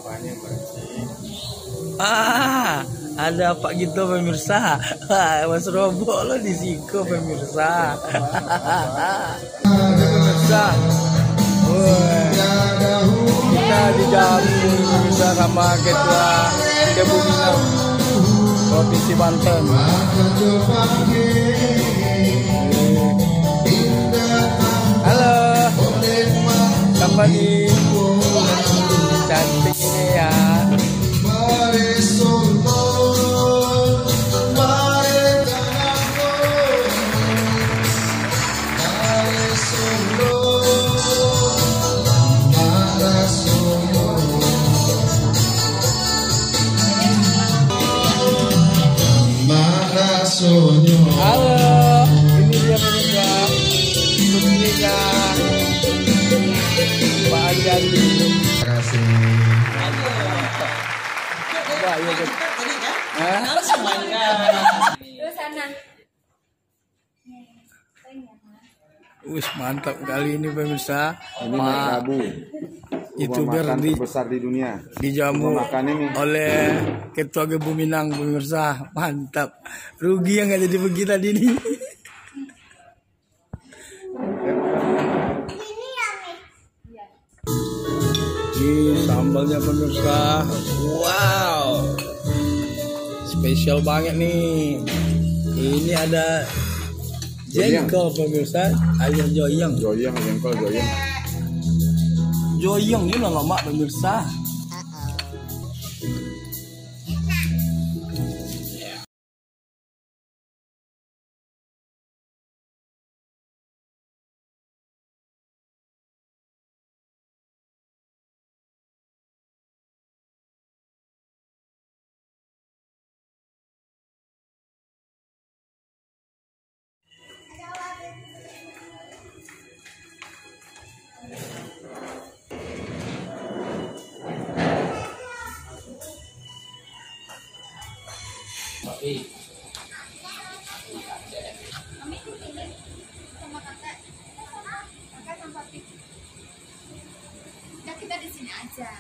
Bapaknya bersih. Ada Pak gitu pemirsa. Mas Robo lo di Siko pemirsa. Pemirsa. Kita dijamu pemirsa sama Ketua Kebuminang Provinsi Banten. Halo. Siapa nih? Cantik ini ya. Halo, ini dia pemirsa, putrinya Pak Anjani. Terima kasih. Wah, iya kan? Harus semuanya. Terus sana. Wih, mantap kali ini pemirsa. Ini naik Prabu. YouTuber terbesar di dunia. dijamu Makan ini. oleh Ketua Kebuminang pemirsa. Mantap. Rugi yang nggak jadi begitu tadi ini. Ini sambalnya pemirsa. Wow. Spesial banget nih. Ini ada jengkol pemirsa, alias joyong. Joyong, jengkol, joyong. Joyong ini lama pemirsa. Kita di sini aja.